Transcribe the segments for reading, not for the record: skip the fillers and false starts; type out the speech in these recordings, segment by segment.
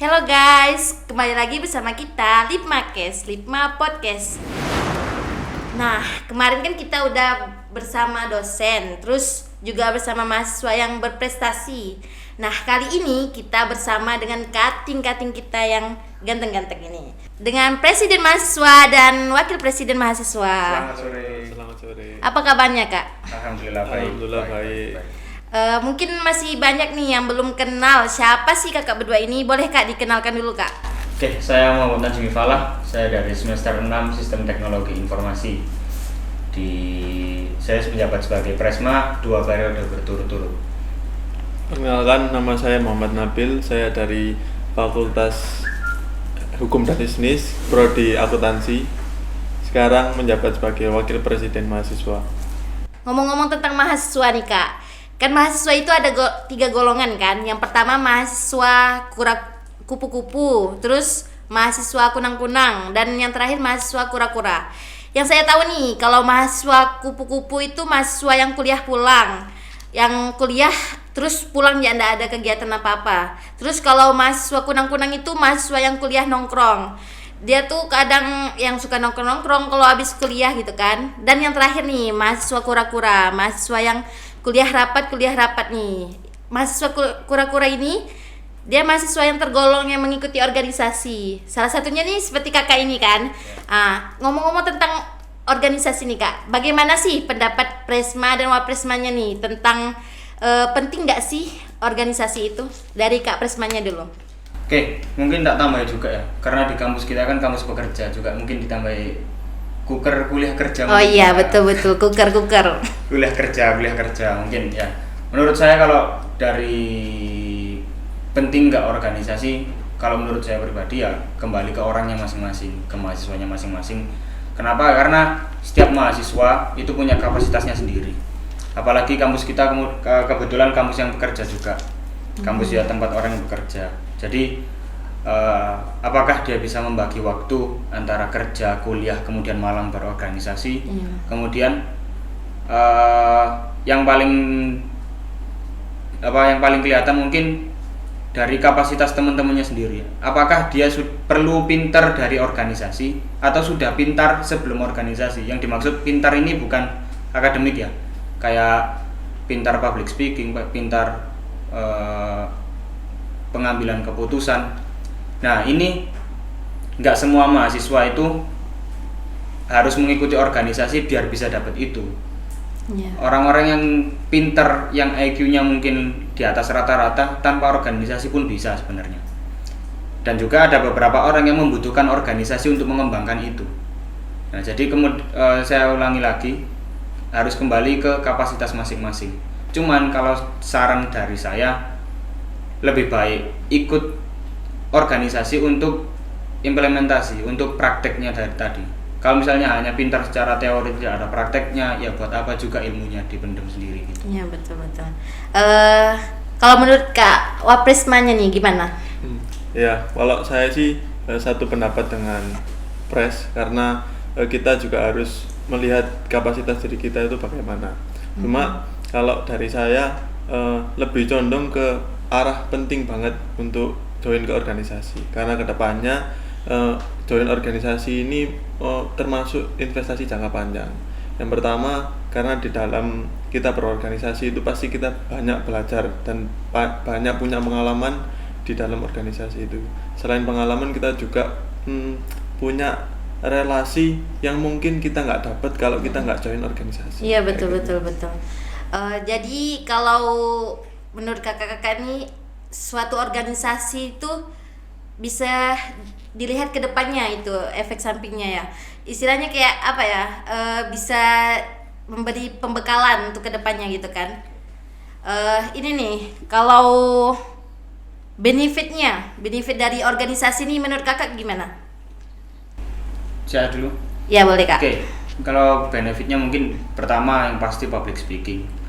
Hello guys, kembali lagi bersama kita Lipma Podcast. Nah, kemarin kan kita udah bersama dosen, terus juga bersama mahasiswa yang berprestasi. Nah, kali ini kita bersama dengan kating-kating kita yang ganteng-ganteng ini, dengan presiden mahasiswa dan wakil presiden mahasiswa. Selamat sore. Apa kabarnya, Kak? Alhamdulillah baik. Mungkin masih banyak nih yang belum kenal siapa sih kakak berdua ini. Boleh Kak dikenalkan dulu, Kak? Oke, saya Muhammad Najmi Falah. Saya dari semester 6 Sistem Teknologi Informasi. Saya menjabat sebagai Presma 2 periode berturut-turut. Perkenalkan, nama saya Muhammad Nabil. Saya dari Fakultas Hukum dan Bisnis, Prodi Akuntansi. Sekarang menjabat sebagai Wakil Presiden Mahasiswa. Ngomong-ngomong tentang mahasiswa nih, Kak. Kan mahasiswa itu ada 3 golongan kan. Yang pertama mahasiswa kupu-kupu, terus mahasiswa kunang-kunang, dan yang terakhir mahasiswa kura-kura. Yang saya tahu nih, kalau mahasiswa kupu-kupu itu mahasiswa yang kuliah pulang. Yang kuliah terus pulang ya enggak ada kegiatan apa-apa. Terus kalau mahasiswa kunang-kunang itu mahasiswa yang kuliah nongkrong. Dia tuh kadang yang suka nongkrong-nongkrong kalau habis kuliah gitu kan. Dan yang terakhir nih, mahasiswa kura-kura, mahasiswa yang kuliah rapat nih. Mahasiswa kura-kura ini dia mahasiswa yang tergolong yang mengikuti organisasi. Salah satunya nih seperti kakak ini kan. Ngomong-ngomong tentang organisasi nih, Kak, bagaimana sih pendapat Presma dan Wapresmanya nih tentang penting nggak sih organisasi itu? Dari Kak Presmanya dulu. Oke, mungkin tak tambah juga ya. Karena di kampus kita kan kampus pekerja juga, mungkin ditambahi kuliah kerja. Oh iya, betul kuker. Kuliah kerja mungkin ya. Menurut saya kalau dari penting nggak organisasi, kalau menurut saya pribadi ya kembali ke orangnya masing-masing, ke mahasiswanya masing-masing. Kenapa? Karena setiap mahasiswa itu punya kapasitasnya sendiri. Apalagi kampus kita kebetulan kampus yang bekerja juga, kampus ya tempat orang yang bekerja. Jadi apakah dia bisa membagi waktu antara kerja, kuliah, kemudian malam berorganisasi. Kemudian yang paling kelihatan mungkin dari kapasitas teman-temannya sendiri. Apakah dia perlu pintar dari organisasi atau sudah pintar sebelum organisasi? Yang dimaksud pintar ini bukan akademik ya, kayak pintar public speaking, pintar pengambilan keputusan. Nah, ini nggak semua mahasiswa itu harus mengikuti organisasi biar bisa dapat itu. Orang-orang yang pintar, yang IQ-nya mungkin di atas rata-rata, tanpa organisasi pun bisa sebenarnya. Dan juga ada beberapa orang yang membutuhkan organisasi untuk mengembangkan itu. Nah, jadi saya ulangi lagi, harus kembali ke kapasitas masing-masing. Cuman kalau saran dari saya, lebih baik ikut organisasi untuk implementasi, untuk prakteknya dari tadi. Kalau misalnya hanya pintar secara teori, tidak ada prakteknya, ya buat apa juga ilmunya dipendam sendiri gitu. Iya, betul. Kalau menurut Kak Wapresmanya nih gimana? Ya, kalau saya sih satu pendapat dengan Pres, karena kita juga harus melihat kapasitas diri kita itu bagaimana. Cuma kalau dari saya lebih condong ke arah penting banget untuk join ke organisasi, karena kedepannya join organisasi ini termasuk investasi jangka panjang. Yang pertama, karena di dalam kita berorganisasi itu pasti kita banyak belajar dan banyak punya pengalaman di dalam organisasi itu. Selain pengalaman, kita juga punya relasi yang mungkin kita nggak dapat kalau kita nggak join organisasi. Iya, betul. Jadi kalau menurut kakak-kakak ini, suatu organisasi itu bisa dilihat ke depannya itu efek sampingnya ya. Istilahnya kayak apa ya? Bisa memberi pembekalan untuk ke depannya gitu kan. Ini nih, kalau benefit dari organisasi ini menurut kakak gimana? Saya dulu. Ya, boleh, Kak. Oke, kalau benefitnya mungkin pertama yang pasti public speaking.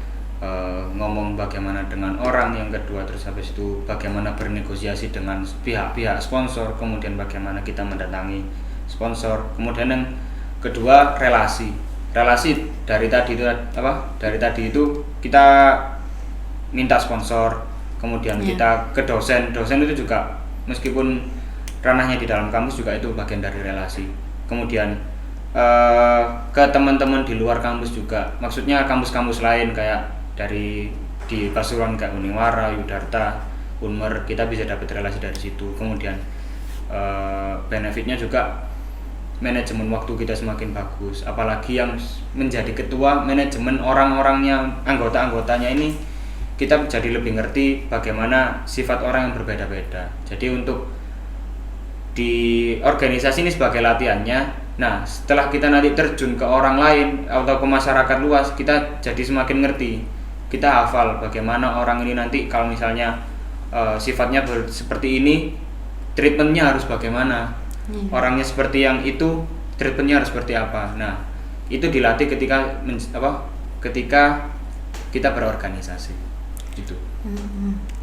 Ngomong bagaimana dengan orang, yang kedua terus habis itu bagaimana bernegosiasi dengan pihak-pihak sponsor, kemudian bagaimana kita mendatangi sponsor, kemudian yang kedua relasi dari tadi itu kita minta sponsor, kemudian kita ke dosen itu juga meskipun ranahnya di dalam kampus juga itu bagian dari relasi. Kemudian ke teman-teman di luar kampus juga, maksudnya kampus-kampus lain kayak dari di Pasuruan kayak Uniwara, Yudarta, Unmer, kita bisa dapat relasi dari situ. Kemudian benefitnya juga manajemen waktu kita semakin bagus, apalagi yang menjadi ketua, manajemen orang-orangnya, anggota-anggotanya ini kita jadi lebih ngerti bagaimana sifat orang yang berbeda-beda. Jadi untuk di organisasi ini sebagai latihannya, nah setelah kita nanti terjun ke orang lain atau ke masyarakat luas, kita jadi semakin ngerti, kita hafal bagaimana orang ini nanti kalau misalnya sifatnya seperti ini, treatmentnya harus bagaimana. Orangnya seperti yang itu, treatmentnya harus seperti apa. Nah, itu dilatih ketika ketika kita berorganisasi, gitu.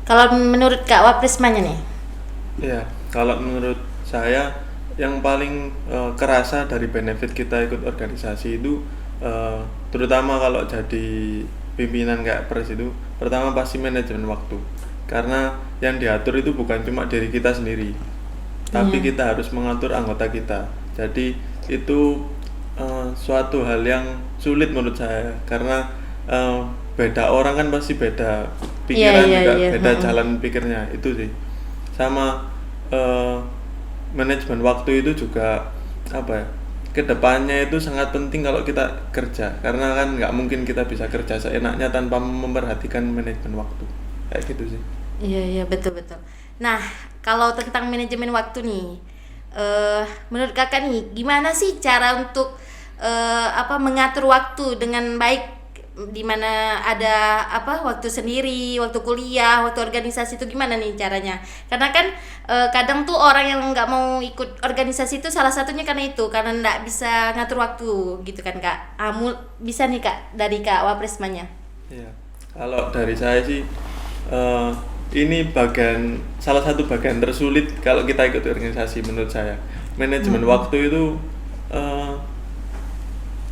Kalau menurut Kak Waprismanya nih? Ya, kalau menurut saya yang paling kerasa dari benefit kita ikut organisasi itu, terutama kalau jadi pimpinan kayak pres itu, pertama pasti manajemen waktu. Karena yang diatur itu bukan cuma diri kita sendiri, tapi kita harus mengatur anggota kita. Jadi itu suatu hal yang sulit menurut saya, karena beda orang kan pasti beda pikiran, juga beda jalan pikirnya, itu sih. Sama manajemen waktu itu juga kedepannya itu sangat penting kalau kita kerja, karena kan nggak mungkin kita bisa kerja seenaknya tanpa memperhatikan manajemen waktu, kayak gitu sih. Iya betul. Nah, kalau tentang manajemen waktu nih, menurut kakak nih, gimana sih cara untuk mengatur waktu dengan baik, di mana ada waktu sendiri, waktu kuliah, waktu organisasi, itu gimana nih caranya? Karena kan kadang tuh orang yang nggak mau ikut organisasi itu salah satunya karena nggak bisa ngatur waktu gitu kan Kak. Bisa nih Kak, dari Kak Waprismanya. Iya, kalau dari saya sih ini salah satu bagian tersulit kalau kita ikut organisasi menurut saya. Manajemen waktu itu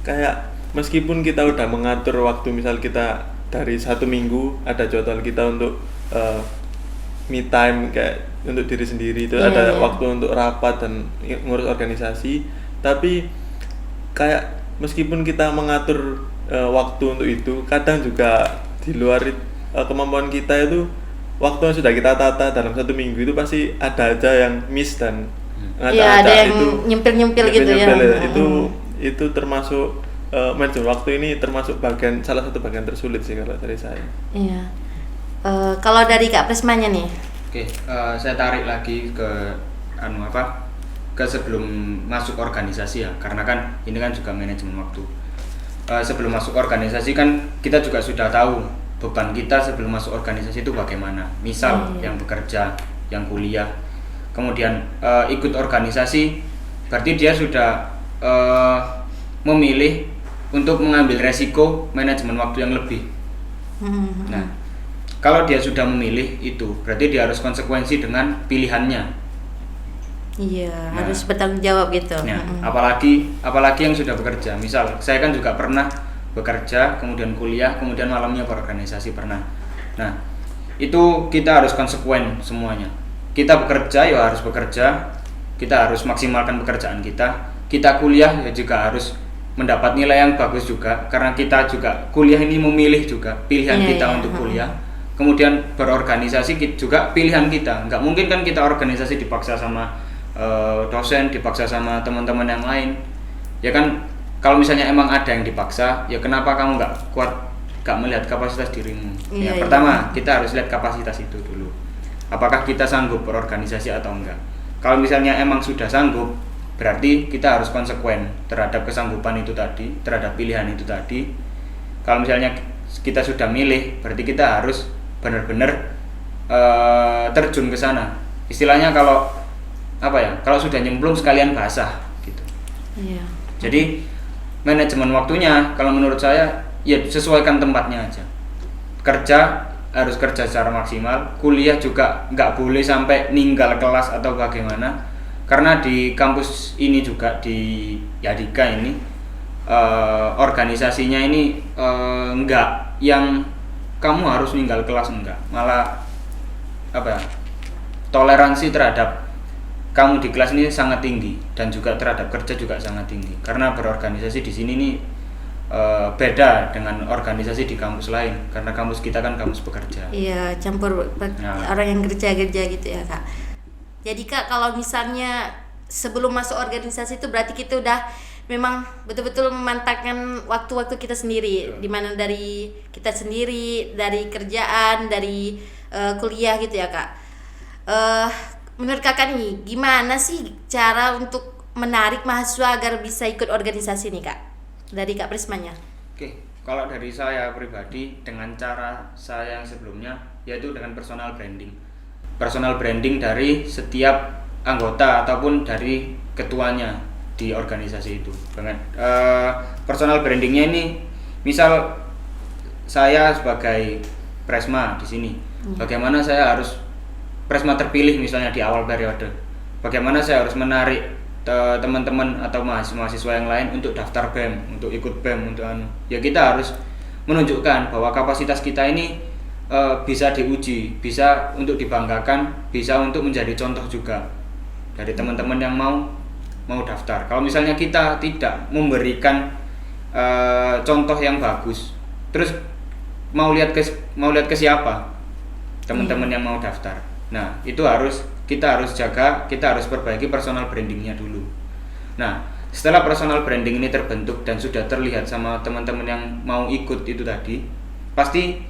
kayak meskipun kita udah mengatur waktu, misal kita dari 1 minggu ada jadwal kita untuk me time kayak untuk diri sendiri, itu ada waktu untuk rapat dan ngurus organisasi, tapi kayak meskipun kita mengatur waktu untuk itu, kadang juga di luar kemampuan kita itu, waktu yang sudah kita tata dalam 1 minggu itu pasti ada aja yang miss dan ada yang nyempil gitu ya. Itu termasuk manajemen waktu ini termasuk salah satu bagian tersulit sih kalau dari saya. Iya. Kalau dari Kak Prismanya nih? Oke, saya tarik lagi ke ke sebelum masuk organisasi ya, karena kan ini kan juga manajemen waktu. Sebelum masuk organisasi kan kita juga sudah tahu beban kita sebelum masuk organisasi itu bagaimana. Misal yang bekerja, yang kuliah, kemudian ikut organisasi, berarti dia sudah memilih untuk mengambil resiko manajemen waktu yang lebih. Nah, kalau dia sudah memilih itu, berarti dia harus konsekuensi dengan pilihannya. Harus bertanggung jawab gitu. Nah, apalagi yang sudah bekerja. Misal saya kan juga pernah bekerja, kemudian kuliah, kemudian malamnya berorganisasi pernah. Nah, itu kita harus konsekuen semuanya. Kita bekerja ya harus bekerja, kita harus maksimalkan pekerjaan kita. Kita kuliah ya juga harus mendapat nilai yang bagus juga, karena kita juga kuliah ini memilih juga pilihan kita untuk kuliah. Kemudian berorganisasi juga pilihan kita. Nggak mungkin kan kita organisasi dipaksa sama dosen, dipaksa sama teman-teman yang lain. Ya kan, kalau misalnya emang ada yang dipaksa, ya kenapa kamu nggak melihat kapasitas dirimu? Pertama kita harus lihat kapasitas itu dulu. Apakah kita sanggup berorganisasi atau enggak? Kalau misalnya emang sudah sanggup, berarti kita harus konsekuen terhadap kesanggupan itu tadi, terhadap pilihan itu tadi. Kalau misalnya kita sudah milih, berarti kita harus benar-benar terjun ke sana. Istilahnya kalau kalau sudah nyemplung sekalian basah gitu. Jadi manajemen waktunya kalau menurut saya ya sesuaikan tempatnya aja. Kerja harus kerja secara maksimal, kuliah juga nggak boleh sampai ninggal kelas atau bagaimana, karena di kampus ini juga di Yadika ini organisasinya ini nggak yang kamu harus ninggal kelas, enggak, malah toleransi terhadap kamu di kelas ini sangat tinggi, dan juga terhadap kerja juga sangat tinggi. Karena berorganisasi di sini nih beda dengan organisasi di kampus lain, karena kampus kita kan kampus bekerja. Iya, campur orang yang kerja gitu ya Kak. Jadi Kak, kalau misalnya sebelum masuk organisasi itu berarti kita udah memang betul-betul memantapkan waktu-waktu kita sendiri, dimana dari kita sendiri, dari kerjaan, dari kuliah gitu ya Kak. Menurut Kakak nih, gimana sih cara untuk menarik mahasiswa agar bisa ikut organisasi nih Kak? Dari Kak Prismanya. Oke, kalau dari saya pribadi, dengan cara saya yang sebelumnya, yaitu dengan personal branding. Personal branding dari setiap anggota ataupun dari ketuanya di organisasi itu. Dengan personal brandingnya ini, misal saya sebagai Presma di sini, bagaimana saya harus Presma terpilih misalnya di awal periode, bagaimana saya harus menarik teman-teman atau mahasiswa yang lain untuk daftar BEM, untuk ikut BEM, untuk ya kita harus menunjukkan bahwa kapasitas kita ini bisa diuji, bisa untuk dibanggakan, bisa untuk menjadi contoh juga dari teman-teman yang mau daftar. Kalau misalnya kita tidak memberikan contoh yang bagus, terus mau lihat ke siapa teman-teman yang mau daftar. Nah, itu kita harus jaga, kita harus perbaiki personal brandingnya dulu. Nah, setelah personal branding ini terbentuk dan sudah terlihat sama teman-teman yang mau ikut itu tadi, pasti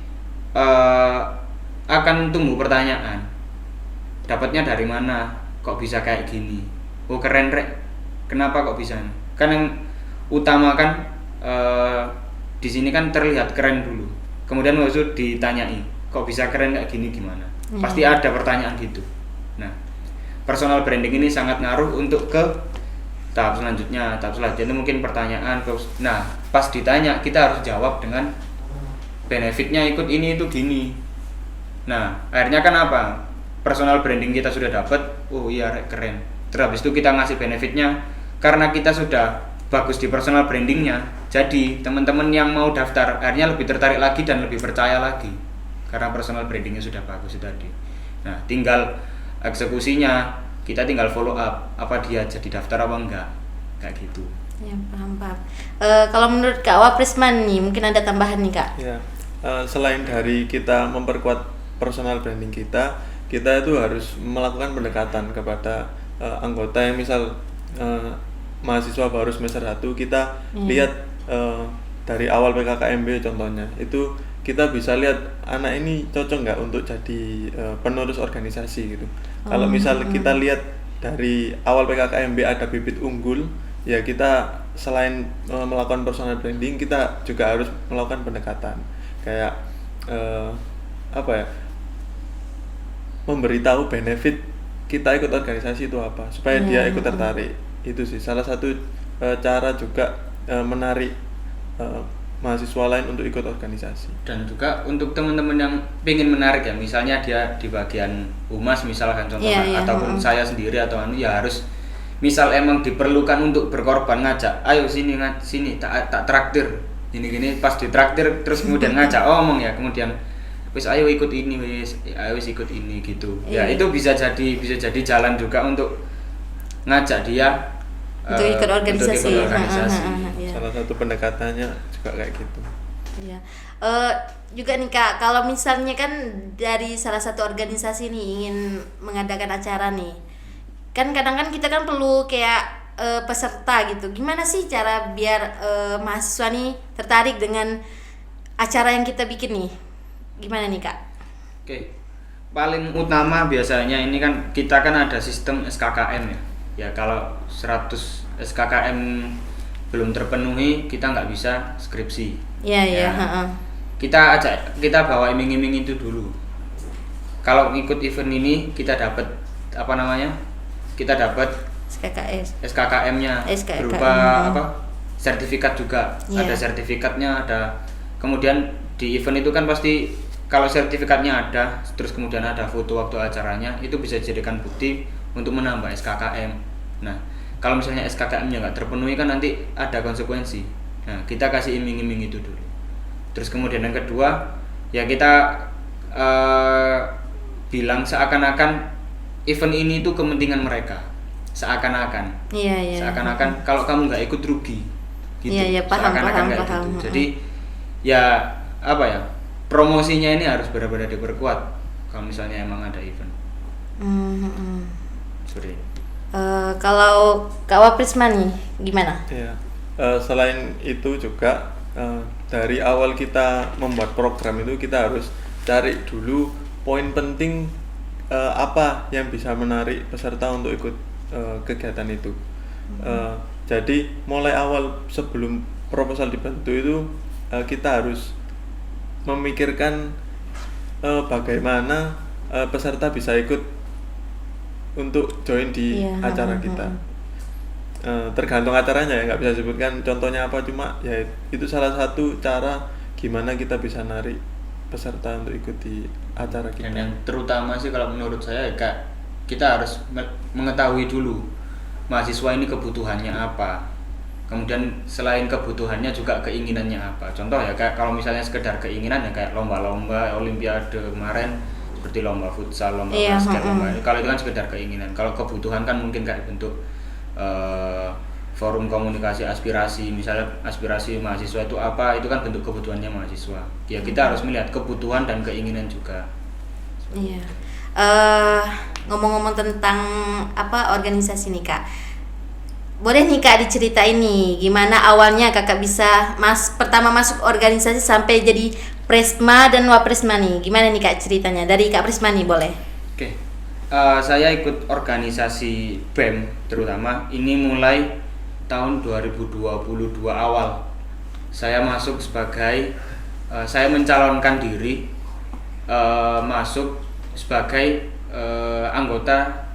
akan tumbuh pertanyaan, dapatnya dari mana, kok bisa kayak gini, oh keren rek, kenapa kok bisa? Kan yang utama kan di sini kan terlihat keren dulu, kemudian maksud ditanyai, kok bisa keren kayak gini gimana? Pasti ada pertanyaan gitu. Nah, personal branding ini sangat ngaruh untuk ke tahap selanjutnya. Tahap selanjutnya mungkin pertanyaan. Nah, pas ditanya kita harus jawab dengan benefitnya ikut ini itu gini. Nah, akhirnya kan apa? Personal branding kita sudah dapat. Oh iya keren. Terus habis itu kita ngasih benefitnya. Karena kita sudah bagus di personal brandingnya, jadi teman-teman yang mau daftar akhirnya lebih tertarik lagi dan lebih percaya lagi. Karena personal brandingnya sudah bagus itu tadi. Nah, tinggal eksekusinya, kita tinggal follow up, apa dia jadi daftar apa enggak, kayak gitu. Ya, paham. Kalau menurut Kak Waprisman nih, mungkin ada tambahan nih Kak. Ya, selain dari kita memperkuat personal branding kita itu harus melakukan pendekatan kepada anggota yang misal mahasiswa baru semester 1, kita lihat dari awal PKKMB contohnya, itu kita bisa lihat anak ini cocok nggak untuk jadi penerus organisasi gitu. Kalau misal kita lihat dari awal PKKMB ada bibit unggul, ya kita selain melakukan personal branding, kita juga harus melakukan pendekatan kayak memberitahu benefit kita ikut organisasi itu apa, supaya dia ikut tertarik. Itu sih salah satu cara juga menarik mahasiswa lain untuk ikut organisasi. Dan juga untuk teman-teman yang ingin menarik ya, misalnya dia di bagian humas misalkan contohnya, ataupun saya sendiri atau ya harus misal emang diperlukan untuk berkorban, ngajak, ayo sini tak traktir gini pas ditraktir terus kemudian ngajak omong ya, kemudian wis ayo ikut ini, ayo ikut ini gitu. Ya itu bisa jadi jalan juga untuk ngajak dia untuk ikut organisasi. Salah satu pendekatannya juga kayak gitu. Iya. Juga nih Kak, kalau misalnya kan dari salah satu organisasi nih ingin mengadakan acara nih, kan kadang kan kita kan perlu kayak peserta gitu. Gimana sih cara biar mahasiswa nih tertarik dengan acara yang kita bikin nih? Gimana nih Kak? Oke, paling utama biasanya ini kan kita kan ada sistem SKKM ya. Ya kalau 100 SKKM belum terpenuhi, kita nggak bisa skripsi. Iya. Kita bawa iming-iming itu dulu. Kalau ngikut event ini kita dapat Kita dapat SKKM-nya berupa sertifikat juga. Ada sertifikatnya, ada. Kemudian di event itu kan pasti kalau sertifikatnya ada, terus kemudian ada foto waktu acaranya, itu bisa dijadikan bukti untuk menambah SKKM. Nah, kalau misalnya SKKM-nya nggak terpenuhi kan nanti ada konsekuensi. Nah, kita kasih iming-iming itu dulu. Terus kemudian yang kedua, ya kita bilang seakan-akan event ini tuh kepentingan mereka, seakan-akan. Iya. Seakan-akan kalau kamu nggak ikut rugi, gitu. Iya, paham, Seakan-akan kayak paham. gitu. Jadi ya apa ya, promosinya ini harus benar-benar diperkuat kalau misalnya emang ada event. Sorry. Kalau Kak Waprisma nih gimana? Ya, selain itu juga dari awal kita membuat program itu kita harus cari dulu poin penting apa yang bisa menarik peserta untuk ikut kegiatan itu. Jadi mulai awal sebelum proposal dibentuk itu kita harus memikirkan bagaimana peserta bisa ikut untuk join di acara kita. Tergantung acaranya ya, nggak bisa sebutkan contohnya apa, cuma ya itu salah satu cara gimana kita bisa narik peserta untuk ikut di acara kita. Dan yang terutama sih kalau menurut saya Kak, kita harus mengetahui dulu mahasiswa ini kebutuhannya apa. Kemudian selain kebutuhannya juga keinginannya apa. Contoh ya Kak, kalau misalnya sekedar keinginan ya kayak lomba-lomba olimpiade kemarin seperti lomba futsal, lomba basket, lomba ini. Kalau itu kan sekedar keinginan. Kalau kebutuhan kan mungkin kayak bentuk forum komunikasi aspirasi, misalnya aspirasi mahasiswa itu apa, itu kan bentuk kebutuhannya mahasiswa. Ya kita harus melihat kebutuhan dan keinginan juga. Iya. Ngomong-ngomong tentang organisasi nih Kak, boleh nih Kak diceritain nih gimana awalnya Kakak bisa pertama masuk organisasi sampai jadi Presma dan Wapresma nih, gimana nih Kak ceritanya? Dari Kak Presma nih boleh. Oke. Saya ikut organisasi BEM terutama ini mulai tahun 2022 awal. Saya masuk sebagai saya mencalonkan diri masuk sebagai anggota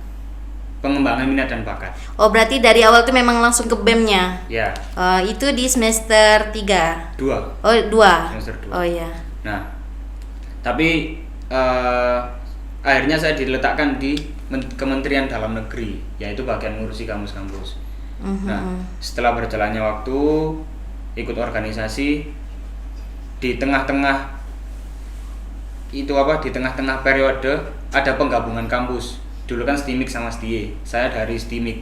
pengembangan minat dan bakat. Oh, berarti dari awal tuh memang langsung ke BEM-nya. Ya. Itu di semester 3. 2. Oh, 2. Semester 2. Oh iya. Nah, tapi akhirnya saya diletakkan di Kementerian Dalam Negeri, yaitu bagian ngurusi kampus-kampus. Nah, setelah berjalannya waktu ikut organisasi, di tengah-tengah periode ada penggabungan kampus. Dulu kan STIMIK sama STIE. Saya dari STIMIK.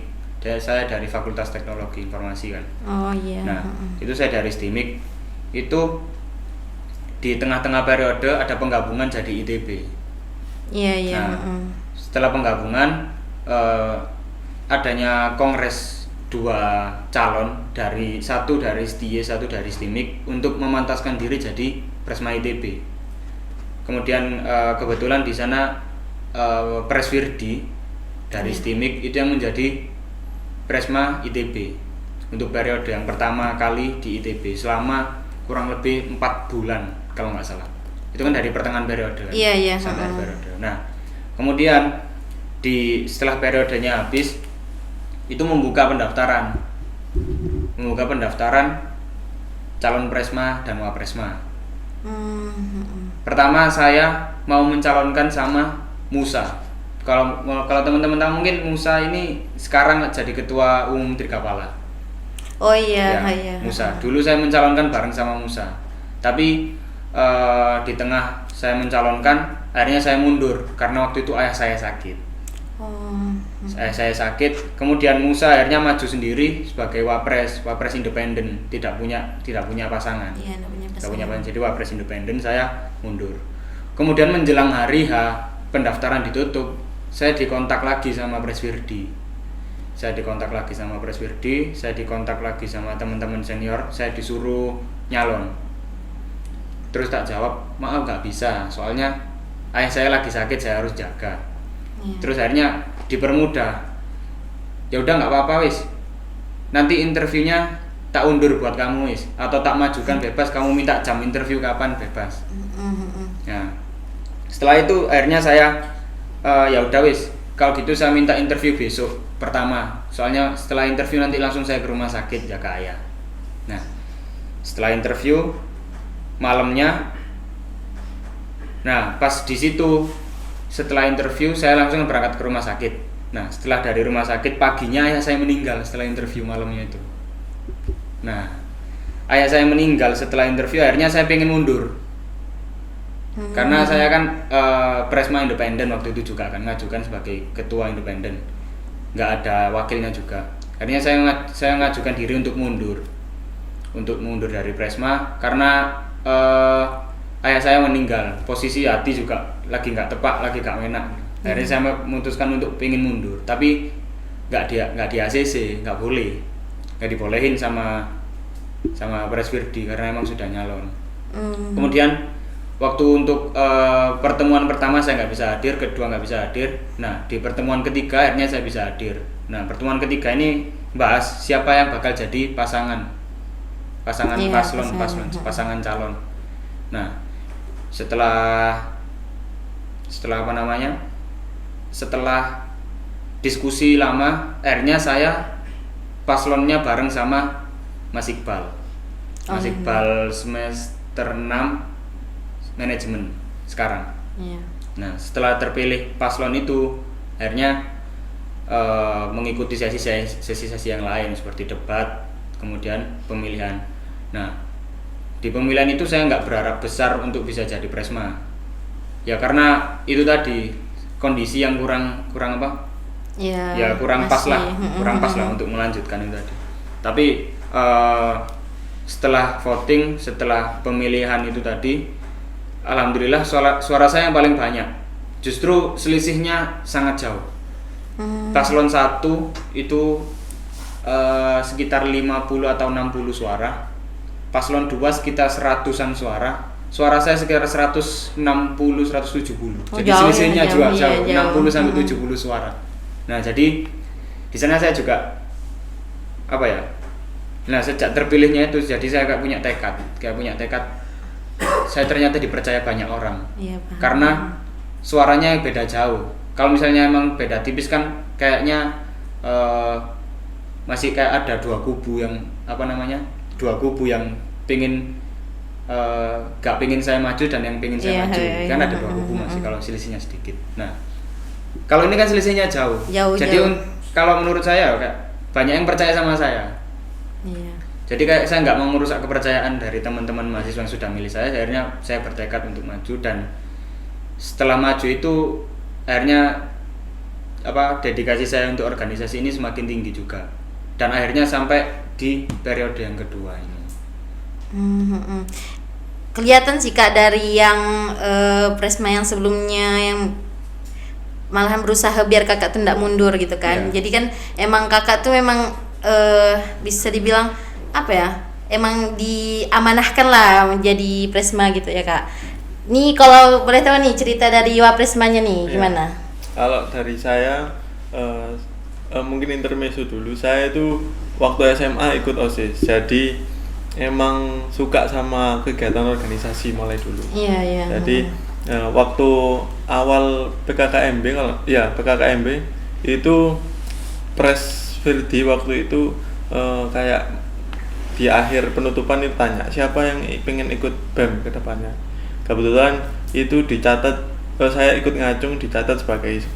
Saya dari Fakultas Teknologi Informasi kan. Oh iya. Nah, itu saya dari STIMIK. Itu di tengah-tengah periode ada penggabungan jadi ITB. Iya. Nah, setelah penggabungan adanya kongres 2 calon, satu dari STIE, satu dari STIMIK untuk memantaskan diri jadi Presma ITB. Kemudian kebetulan di sana Preswirdi dari STIMIK itu yang menjadi Presma ITB untuk periode yang pertama kali di ITB selama kurang lebih 4 bulan kalau nggak salah. Itu kan dari pertengahan periode kan? Iya. Sampai periode. Nah, kemudian setelah periodenya habis itu membuka pendaftaran calon Presma dan Wapresma. Pertama saya mau mencalonkan sama Musa. Kalau teman-teman tahu mungkin Musa ini sekarang jadi ketua umum Trikapala. Oh iya. Musa. Dulu saya mencalonkan bareng sama Musa. Tapi di tengah saya mencalonkan, akhirnya saya mundur karena waktu itu ayah saya sakit. Saya sakit. Kemudian Musa akhirnya maju sendiri sebagai wapres independen, tidak punya pasangan. Iya, tidak punya pasangan. Jadi wapres independen, saya mundur. Kemudian menjelang hari H pendaftaran ditutup, saya dikontak lagi sama Preswirdi. Saya dikontak lagi sama teman-teman senior, saya disuruh nyalon. Terus tak jawab, maaf nggak bisa, soalnya ayah saya lagi sakit, saya harus jaga. Terus akhirnya dipermudah. Ya udah nggak apa-apa wis. Nanti interviewnya tak undur buat kamu wis, atau tak majukan bebas, kamu minta jam interview kapan bebas. Ya. Setelah itu akhirnya saya ya udah wis, kalau gitu saya minta interview besok pertama. Soalnya setelah interview nanti langsung saya ke rumah sakit jaga ayah. Nah, setelah interview malamnya, nah pas di situ setelah interview saya langsung berangkat ke rumah sakit. Nah, setelah dari rumah sakit paginya ayah saya meninggal setelah interview malamnya itu. Nah, ayah saya meninggal setelah interview, akhirnya saya pengen mundur. Karena saya kan Presma independen waktu itu juga akan ngajukan sebagai ketua independen, nggak ada wakilnya juga. Akhirnya saya ngajukan diri untuk mundur dari Presma karena ayah saya meninggal, posisi hati juga lagi nggak tepat, lagi nggak enak. Akhirnya saya memutuskan untuk pengen mundur, tapi nggak di ACC, nggak dibolehin sama Pres Firdi karena emang sudah nyalon. Kemudian waktu untuk pertemuan pertama saya nggak bisa hadir, kedua nggak bisa hadir. Nah di pertemuan ketiga akhirnya saya bisa hadir. Nah pertemuan ketiga ini bahas siapa yang bakal jadi pasangan calon. Nah setelah diskusi lama, akhirnya saya paslonnya bareng sama Mas Iqbal. Iqbal semester 6 manajemen sekarang. Nah setelah terpilih paslon itu, akhirnya mengikuti sesi yang lain seperti debat, kemudian pemilihan. Nah di pemilihan itu saya nggak berharap besar untuk bisa jadi Presma, ya karena itu tadi kondisi yang kurang pas lah untuk melanjutkan itu tadi. Tapi setelah voting, setelah pemilihan itu tadi, alhamdulillah suara saya yang paling banyak. Justru selisihnya sangat jauh. Paslon 1 itu sekitar 50 atau 60 suara. Paslon 2 sekitar 100-an suara. Suara saya sekitar 160, 170. Jadi selisihnya juga jauh, 60 sampai 70 suara. Nah, jadi di sana saya juga Nah, sejak terpilihnya itu jadi saya kayak punya tekad. Saya ternyata dipercaya banyak orang. Karena suaranya beda jauh. Kalau misalnya emang beda tipis kan kayaknya masih kayak ada dua kubu yang pengen gak pengen saya maju dan yang pengen saya maju. Kan ada dua kubu masih kalau selisihnya sedikit. Nah, kalau ini kan selisihnya jauh. Jadi kalau menurut saya kayak banyak yang percaya sama saya. Jadi kayak saya nggak mau merusak kepercayaan dari teman-teman mahasiswa yang sudah milih saya. Akhirnya saya bertekad untuk maju, dan setelah maju itu akhirnya dedikasi saya untuk organisasi ini semakin tinggi juga, dan akhirnya sampai di periode yang kedua ini. Kelihatan sih Kak dari yang Presma yang sebelumnya yang malahan berusaha biar kakak tuh nggak mundur gitu kan. Jadi kan emang kakak tuh memang bisa dibilang emang diamanahkan lah menjadi Presma gitu ya Kak. Nih kalau boleh tahu nih cerita dari Wapresmanya nih gimana? Kalau dari saya mungkin intermezzo dulu. Saya itu waktu SMA ikut OSIS, jadi emang suka sama kegiatan organisasi mulai dulu. Jadi waktu awal PKKMB PKKMB itu Pres Firdi waktu itu kayak di akhir penutupan itu tanya siapa yang pengen ikut BEM ke depannya. Kebetulan itu dicatat, saya ikut ngacung dicatat sebagai 10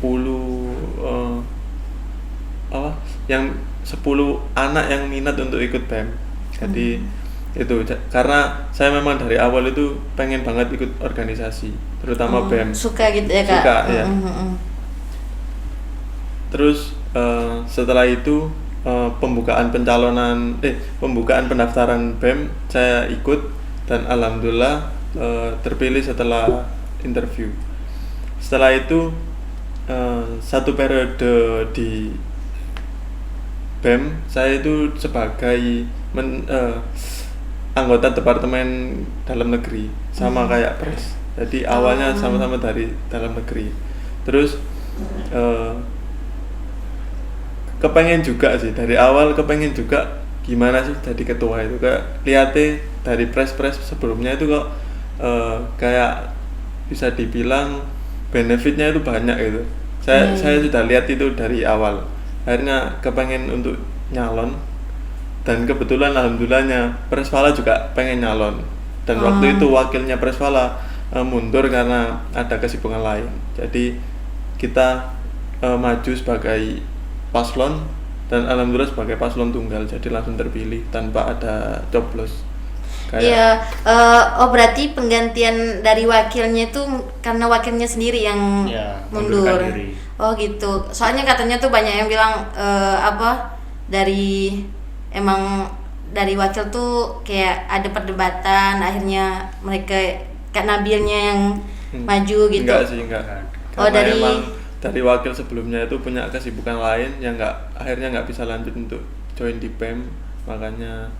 anak yang minat untuk ikut BEM. Jadi itu karena saya memang dari awal itu pengen banget ikut organisasi, terutama BEM. Suka gitu ya Kak? Suka ya. Terus setelah itu pembukaan pendaftaran BEM saya ikut, dan alhamdulillah terpilih setelah interview. Setelah itu satu periode di BEM saya itu sebagai anggota departemen dalam negeri, sama kayak Pres. Jadi awalnya sama-sama dari dalam negeri. Terus kepengen juga sih dari awal, kepengen juga gimana sih jadi ketua itu. Kayak lihatnya dari Pres sebelumnya itu kok kayak bisa dibilang benefitnya itu banyak gitu. Saya sudah lihat itu dari awal. Akhirnya kepengen untuk nyalon, dan kebetulan alhamdulillahnya Presvala juga pengen nyalon, dan waktu itu wakilnya Presvala mundur karena ada kesibukan lain. Jadi kita maju sebagai paslon, dan alhamdulillah sebagai paslon tunggal, jadi langsung terpilih tanpa ada coblos. Iya, oh berarti penggantian dari wakilnya itu karena wakilnya sendiri yang Ya, mundur. mundurkan diri. Oh gitu. Soalnya katanya tuh banyak yang bilang dari emang dari wakil tuh kayak ada perdebatan, akhirnya mereka Kak Nabilnya yang maju gitu. Enggak sih, enggak. Oh, Karena dari- emang dari wakil sebelumnya itu punya kesibukan lain yang akhirnya nggak bisa lanjut untuk join di PEM, makanya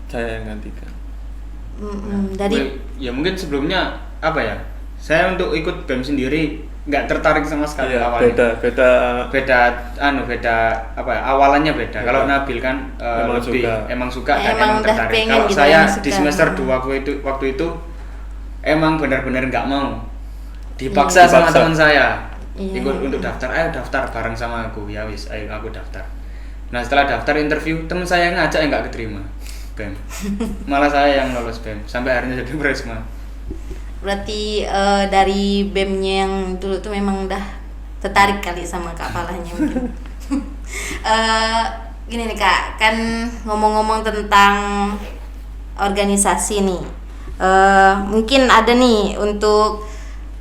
saya yang gantikan. Dari ya mungkin sebelumnya apa ya? Saya untuk ikut BEM sendiri nggak tertarik sama sekali Iya, awalnya. beda Apa ya? Awalannya beda. Beda. Kalau Nabil kan Emang emang suka dan Emang emang udah tertarik. pengen Kalau gitu, saya emang di suka. semester 2 waktu itu emang benar-benar nggak mau. Dipaksa sama Dipaksa. teman saya. Iya. Ikut untuk daftar, ayo daftar bareng sama aku. Ya wis, ayo aku daftar. Nah, setelah daftar interview, teman saya yang ngajak yang nggak keterima. BEM. Malah saya yang lolos BEM sampai akhirnya jadi Presma. berarti dari BEM-nya yang dulu tuh memang udah tertarik kali sama Kak Falahnya mungkin. Gini nih Kak, kan ngomong-ngomong tentang organisasi nih, mungkin ada nih untuk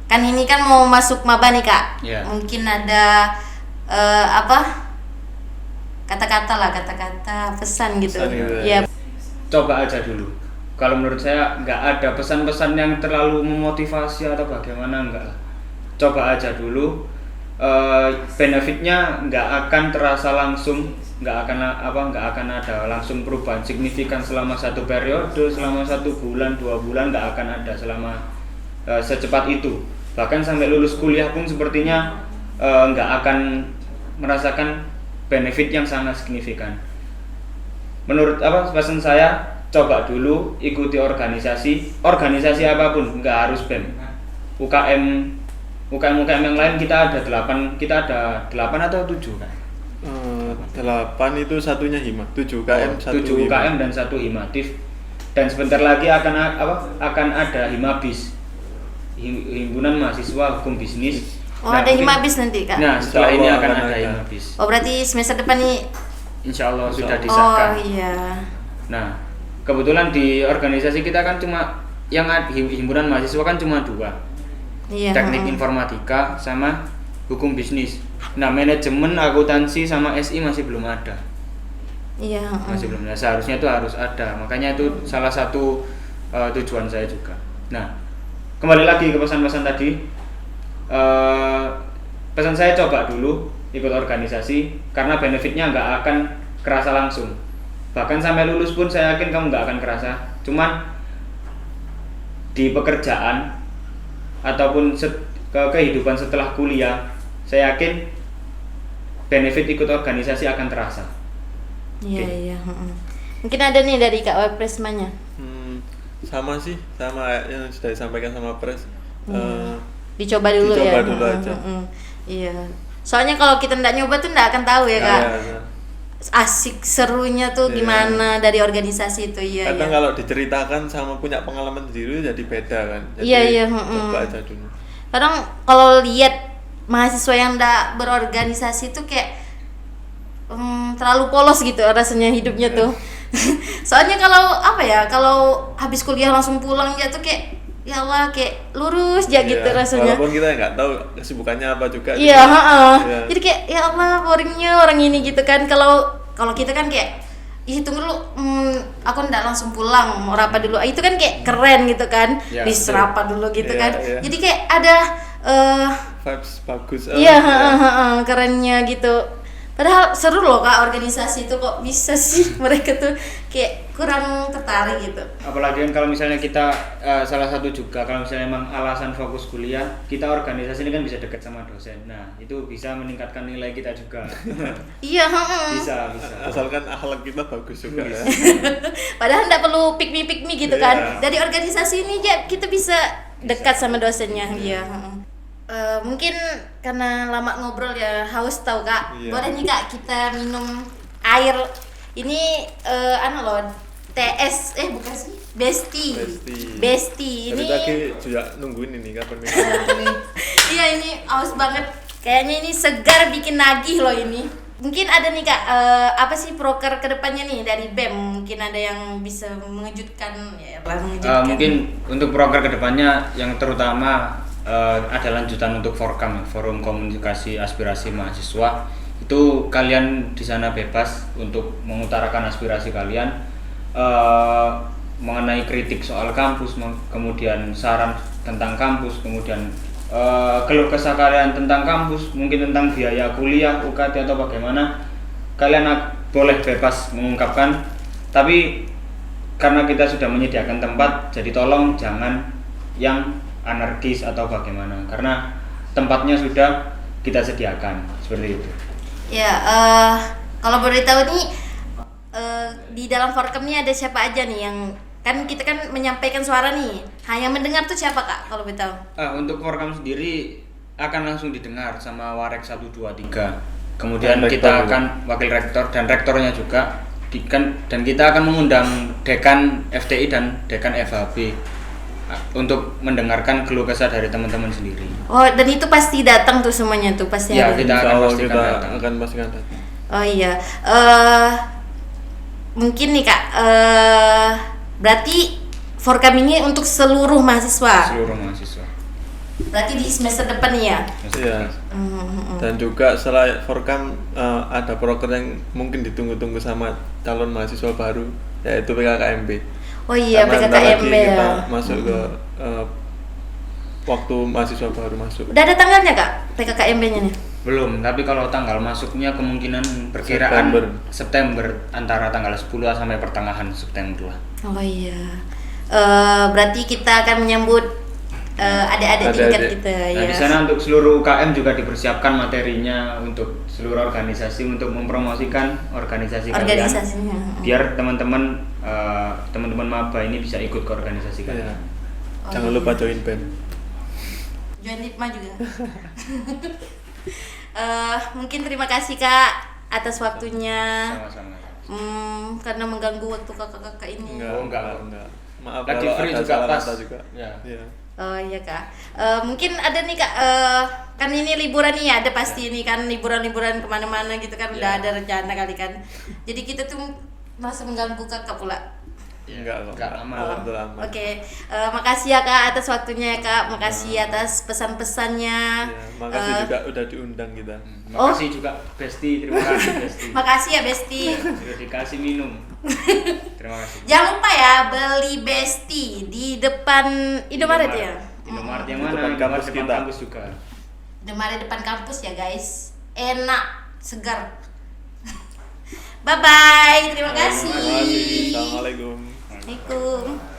kan ini kan mau masuk maba nih Kak, Iya. mungkin ada kata-kata pesan gitu. Pesan gitu Ya, Coba aja dulu. Kalau menurut saya nggak ada pesan-pesan yang terlalu memotivasi atau bagaimana, enggak lah. Coba aja dulu. Benefitnya nggak akan terasa langsung, nggak akan ada langsung perubahan signifikan selama satu periode, selama 1 bulan 2 bulan, nggak akan ada selama secepat itu. Bahkan sampai lulus kuliah pun sepertinya nggak akan merasakan benefit yang sangat signifikan. Menurut pesan saya, coba dulu ikuti organisasi apapun, nggak harus BEM. UKM yang lain kita ada 8 atau 7 kan? 8 itu satunya hima, 7 UKM, 7 UKM dan 1 himatif. Dan sebentar lagi akan ada himabis, himpunan mahasiswa hukum bisnis. oh ada mungkin- himabis nanti Kak. Nah, setelah ini Insya akan Allah ada akan ada. himabis. Oh berarti semester depan nih. Insya Allah sudah Allah. disahkan. Oh iya. Nah, kebetulan di organisasi kita kan cuma himpunan mahasiswa kan cuma 2. Iya. Teknik informatika sama hukum bisnis. Nah, manajemen, akuntansi sama SI masih belum ada. Iya. Masih belum ada. Seharusnya itu harus ada. Makanya itu salah satu tujuan saya juga. Nah, kembali lagi ke pesan-pesan tadi. Pesan saya coba dulu ikut organisasi karena benefitnya nggak akan kerasa langsung. Bahkan sampai lulus pun saya yakin kamu nggak akan kerasa. Cuman di pekerjaan ataupun kehidupan setelah kuliah, saya yakin benefit ikut organisasi akan terasa. Iya Oke. iya. Mungkin ada nih dari Kak Webresmanya. Sama sih, sama yang sudah disampaikan sama Pres. Dicoba dulu ya. Dicoba dulu aja. Iya. Soalnya kalau kita nggak nyoba tuh nggak akan tahu ya Kak. Ya. Asik serunya tuh Iya. gimana dari organisasi itu ya. Kadang Iya. kalau diceritakan sama punya pengalaman sendiri jadi beda kan. Jadi Iya, iya, coba aja dulu. Kadang kalau lihat mahasiswa yang nggak berorganisasi tuh kayak terlalu polos gitu rasanya hidupnya tuh. Soalnya kalau habis kuliah langsung pulang ya tuh kayak ya Allah kayak lurus aja gitu Iya, rasanya. Walaupun kita nggak tahu kesibukannya apa juga. Iya, gitu. heeh. Iya. Jadi kayak ya Allah boringnya orang ini gitu kan. Kalau kita kan kayak ih tunggu dulu, aku nggak langsung pulang, mau rapat dulu. Itu kan kayak keren gitu kan. Ya, Bis betul. rapat dulu gitu Iya, kan. iya. Jadi kayak ada Vibes bagus. iya, kerennya gitu. Padahal seru loh Kak organisasi itu, kok bisa sih mereka tuh kayak kurang tertarik gitu. Apalagi kan kalau misalnya kita salah satu juga kalau misalnya emang alasan fokus kuliah, kita organisasi ini kan bisa dekat sama dosen. Nah, itu bisa meningkatkan nilai kita juga. Iya, bisa. Asalkan akhlak kita bagus juga ya. Padahal nggak perlu pick me gitu kan. Iya. Dari organisasi ini aja kita bisa dekat sama dosennya. Iya. Mungkin karena lama ngobrol ya haus tau Kak. Iya. Boleh nih Kak kita minum air. Ini loh TS bukan sih Besti. Dari Ini tadi juga nungguin ini kapan minum. iya ini haus banget. Kayaknya ini segar bikin nagih loh ini. Mungkin ada nih Kak, apa sih proker kedepannya nih dari BEM? Mungkin ada yang bisa mengejutkan ya, mengejutkan. Mungkin untuk proker kedepannya yang terutama ada lanjutan untuk Forkam, Forum Komunikasi Aspirasi Mahasiswa. Itu kalian di sana bebas untuk mengutarakan aspirasi kalian mengenai kritik soal kampus, kemudian saran tentang kampus, kemudian keluh kesah kalian tentang kampus, mungkin tentang biaya kuliah, UKT atau bagaimana, kalian boleh bebas mengungkapkan. Tapi karena kita sudah menyediakan tempat, jadi tolong jangan yang anarkis atau bagaimana, karena tempatnya sudah kita sediakan seperti itu. Ya, kalau boleh tahu nih di dalam Forkam ini ada siapa aja nih yang kan kita kan menyampaikan suara nih, hanya mendengar tuh siapa Kak kalau boleh tahu? Untuk Forkam sendiri akan langsung didengar sama Warek 1, 2, 3. Kemudian dan kita rektor akan wakil rektor dan rektornya juga dan kita akan mengundang dekan FTI dan dekan FHB untuk mendengarkan keluh kesah dari teman-teman sendiri. Oh, dan itu pasti datang tuh semuanya tuh pasti Ya, ada. kita akan Insya Allah pastikan kita datang. akan pastikan datang. Oh iya, mungkin nih Kak, berarti Forkam ini untuk seluruh mahasiswa. Seluruh mahasiswa. Berarti di semester depan nih ya. Iya. Dan juga setelah Forkam ada proker yang mungkin ditunggu-tunggu sama calon mahasiswa baru, yaitu PKKMB. Oh iya, Karena bentar PKKMB lagi ya. kita masuk ke waktu mahasiswa baru masuk. Udah ada tanggalnya Kak PKKMB-nya nih? Belum, tapi kalau tanggal masuknya kemungkinan perkiraan September antara tanggal 10 sampai pertengahan September lah. Oh iya. Berarti kita akan menyambut adik-adik tingkat kita Nah, ya. di sana untuk seluruh UKM juga dipersiapkan materinya untuk seluruh organisasi untuk mempromosikan organisasi kalian. Organisasinya. Biar teman-teman maba ini bisa ikut ke organisasi Iya. kalian. Oh, Jangan iya. lupa join band. Join Lipma juga. Mungkin terima kasih Kak atas waktunya. Sama-sama. Karena mengganggu waktu kakak-kakak ini. enggak. Maaf Lagi kalau free ada juga salah pas. kata juga. Ya. Iya. Oh iya Kak. Mungkin ada nih Kak. Kan ini liburan nih ada pasti nih kan liburan-liburan kemana-mana gitu kan udah ada rencana kali kan. Jadi kita tuh masa mengganggu kakak pula. Enggak lama. Alhamdulillah. Oke, makasih ya Kak atas waktunya ya Kak. Makasih atas pesan-pesannya. Iya, makasih juga udah diundang kita. Makasih juga Besti, terima kasih Besti. Makasih ya Besti. Sudah dikasih minum. Terima kasih. Jangan lupa ya beli Besti di depan Indomaret ya. Indomaret yang Di mana? depan kampus Depan kita. kampus juga. Indomaret depan kampus ya guys. Enak, segar. Bye bye. Terima kasih. Terima kasih. Assalamualaikum. Assalamualaikum.